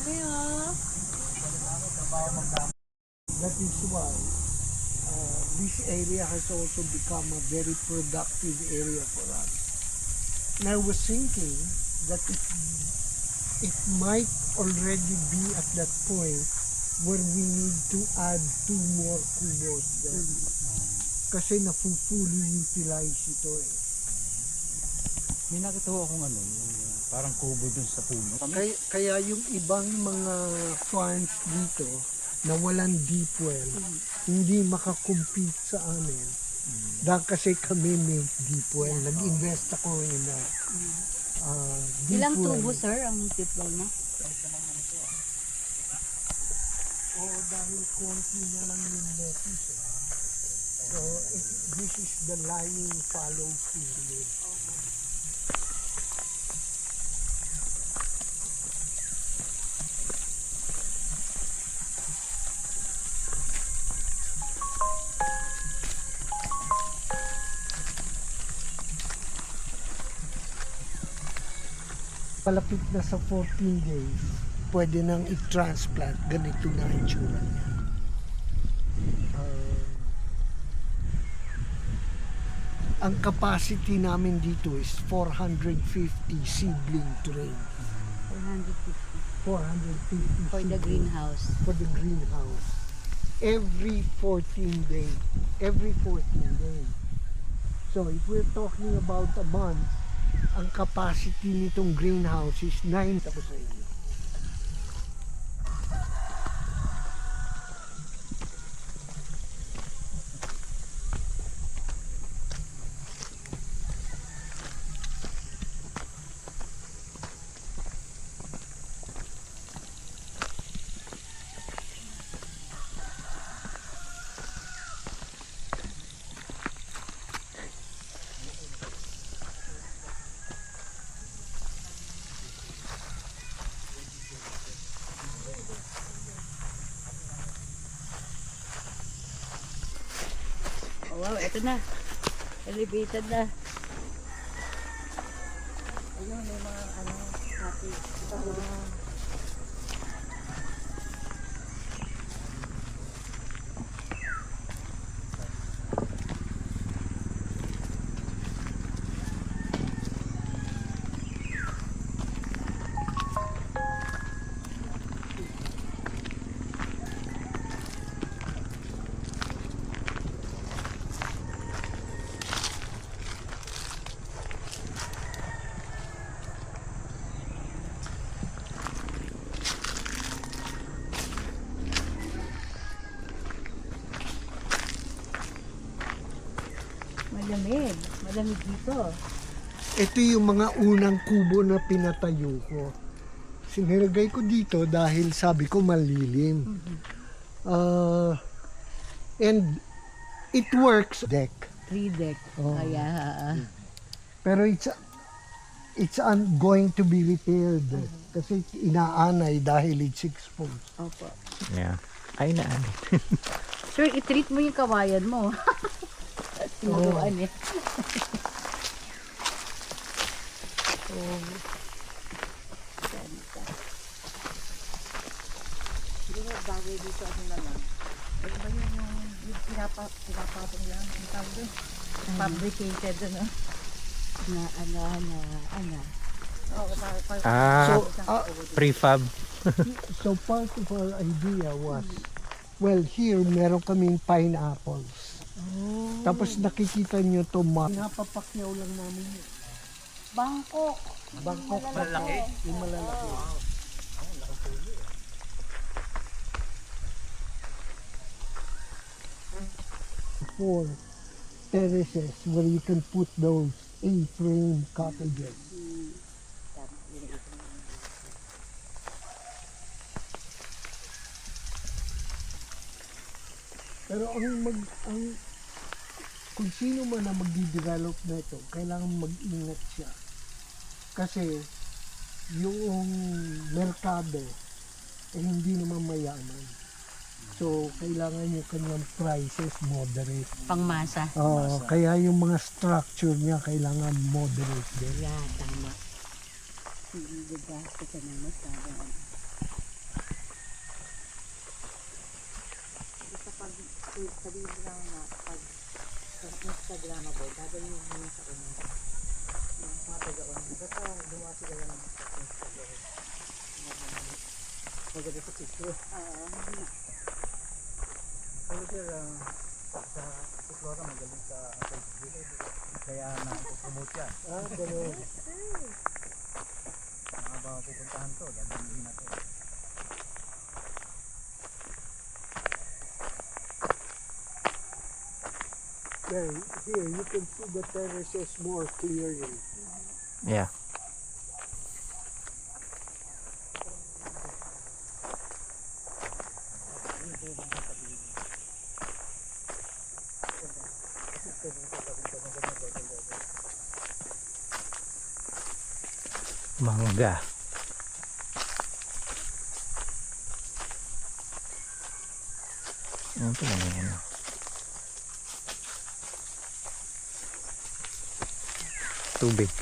That is why this area has also become a very productive area for us. And I was thinking that it might already be at that point where we need to add 2 more kubos there. Kasi na-fully utilize ito eh. May nakita ko akong ano, yung parang kubo dun sa puno. Kaya yung ibang mga farms dito na walang deep well, hindi makakompete sa amin. Dahil kasi kami may deep well. Nag-invest ako in a deep Ilang well. tubo, sir, ang deep well mo? Oo, dahil konti na lang yung lettuce. So, this is the lying fallow field. Palapit na sa 14 days, pwede nang i-transplant. Ganito na ang itsura niya. Ang capacity namin dito is 450 seedling tray. 450 450 for the seedling greenhouse. for the greenhouse. Every 14 days. Every 14 days. So if we're talking about a month, ang capacity nitong greenhouse is 9. Tapos sa inyo. Oh, wow, eto na. Elevated na. Ayun, may mga happy. Malamig. Malamig dito. Ito yung mga unang kubo na pinatayo ko. Sinilagay ko dito dahil sabi ko malilim. And it works. Deck. 3 deck. Oh. Kaya, Pero it's going to be repaired. Kasi inaanay dahil it's exposed. opo. Yeah. Ay na. Sir, i-treat mo yung kawayan mo. Tinuruan eh. Hindi mo bagay dito ano na lang. Ano ba yun yung pinapatong lang? Ang tawag doon? Fabricated ano? Na. Oo, Ah, So, prefab. so part of our idea was, well, here meron kaming pineapples. Tapos nakikita nyo to pinapapakyaw lang namin yun. Bangkok. Bangkok. Malaki? Yung malalaki. Four terraces where you can put those A-frame cottages. Pero kung sino man na magdi-develop na ito, kailangan mag-ingat siya. Kasi yung merkado eh hindi naman mayaman. So kailangan yung kanyang prices moderate. Pangmasa. Kaya yung mga structure niya kailangan moderate din. Yeah, tama. Hindi gasto ka na masyado. sabihin mo lang na pag sa Instagramable, gagawin mo muna sa kanya. Yung mga taga-on. Basta gumawa sila lang ng Instagram. Maganda sa picture. Pero sir, sa Flora magaling sa Facebook. Kaya na-promote yan. Ganun. Mga ba pupuntahan to, gagawin na to. Then, here you can see the terraces more clearly. Yeah. Mangga. Ano ito naman yan? Tubig.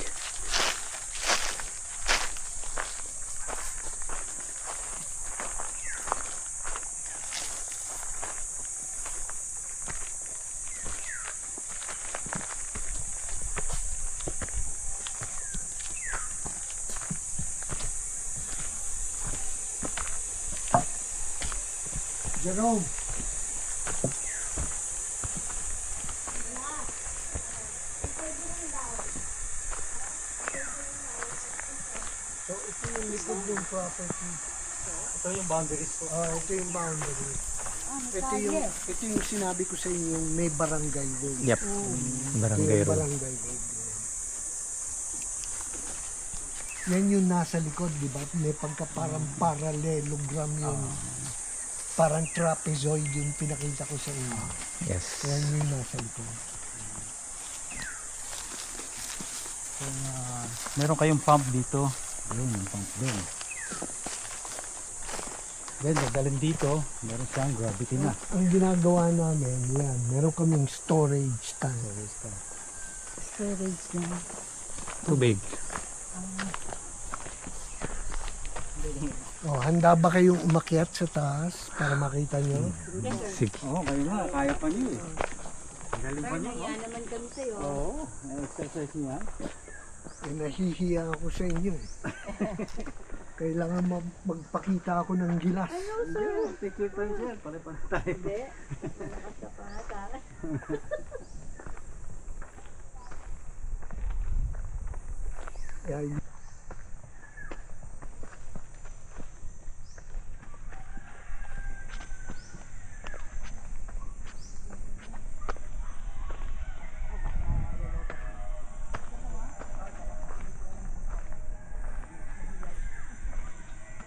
Jerome, so ito yung likod ng property. Ito yung boundaries ko. Ito yung boundary. Ito yung sinabi ko sa inyo, yung may barangay road. Yep. Barangay Yung road. barangay road. Yan yung nasa likod, di ba? May pagka parang parallelogram yung parang trapezoid yung pinakita ko sa inyo. Yes. Yan yung nasa likod. Kung meron kayong pump dito, yun, yung pump din. Then, dadalhin dito, meron siyang gravity na. Ang ginagawa namin, yan, meron kaming storage tank. Storage na. Tubig. Oh, handa ba kayong umakyat sa taas para makita nyo? Sige. Oo, kayo na, kaya pa niyo eh. Galing pa niyo. Kaya naman kami sa'yo. Oo, exercise niya. Eh, nahihiya ako sa inyo eh. Kailangan magpakita ako ng gilas. Take your time sir, pare-pare tayo. Hindi. Malakas ka pa sa akin. Yan.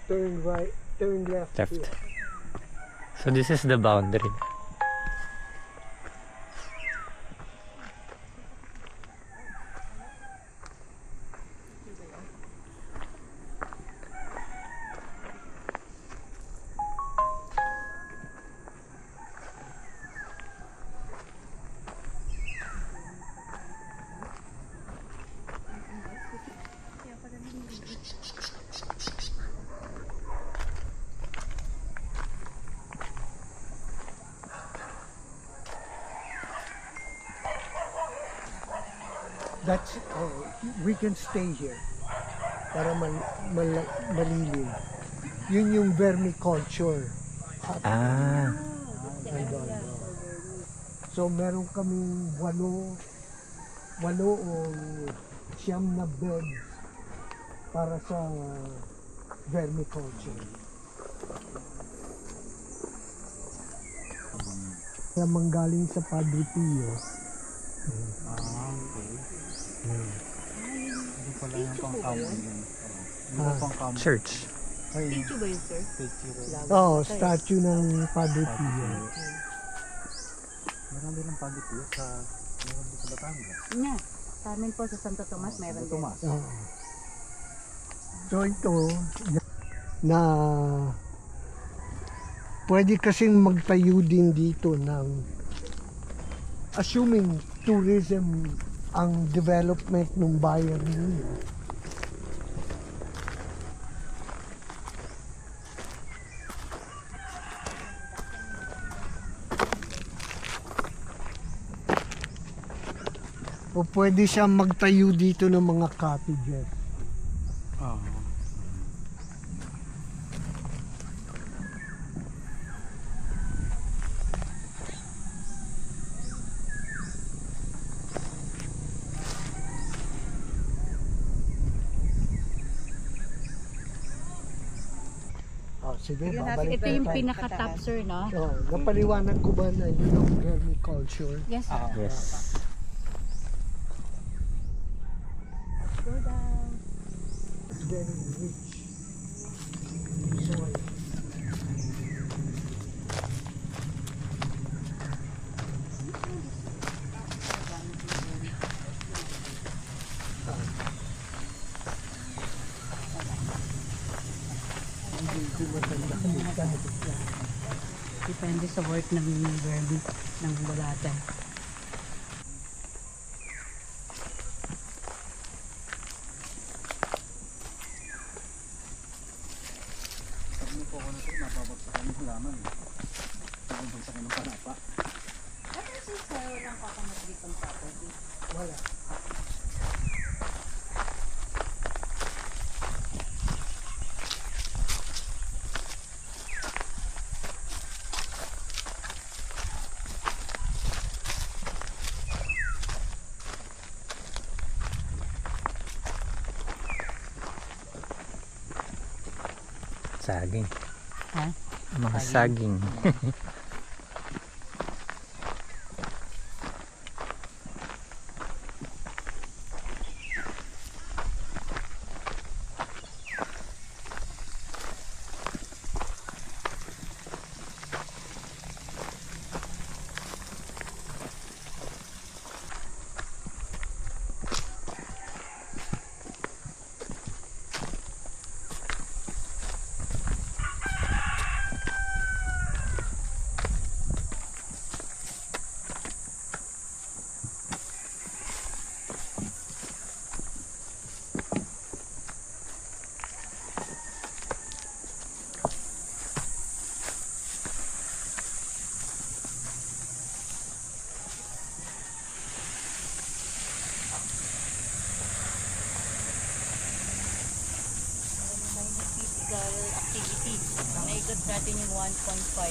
Turn right, turn left. Left. Here. So this is the boundary. That's, we can stay here para malilin. Yun yung vermiculture. Ah. Nandun. So meron kaming walo o siyam na beds para sa vermiculture. Kaya manggaling sa Padre Pio. Hindi pala yung pang-common yun. Hindi Ah. pang-common. Church. Ayun, Ito ba yun, sir? picture. Oh, statue ng Padre Pio. Marami ng pagit yun sa meron dito sa Batangas. Nga. Sa amin po sa Santo Tomas, meron din. Tomas. Oo. So ito na pwede kasing magtayo din dito ng assuming tourism ang development ng bayan ninyo. O pwede siya magtayo dito ng mga cottages. Oo. Oh, sige, Tignan natin, babalik ito tayo yung tayo. pinaka-top, sir, no? Oh, napaliwanag ko ba na yun ang vermiculture? Yes, sir. Oo. Yes. Go down. Very rich soil. Hindi matanda. Depende sa work ng vermi, ng bulatan. Pag may po na sir, mababagsakan yung halaman. Mababagsakan ng panapa. Ano si sir ng kakamot dito ng property? Wala. Saging. Ha? Mga saging. Physical activity. Naikot natin yung 1.5.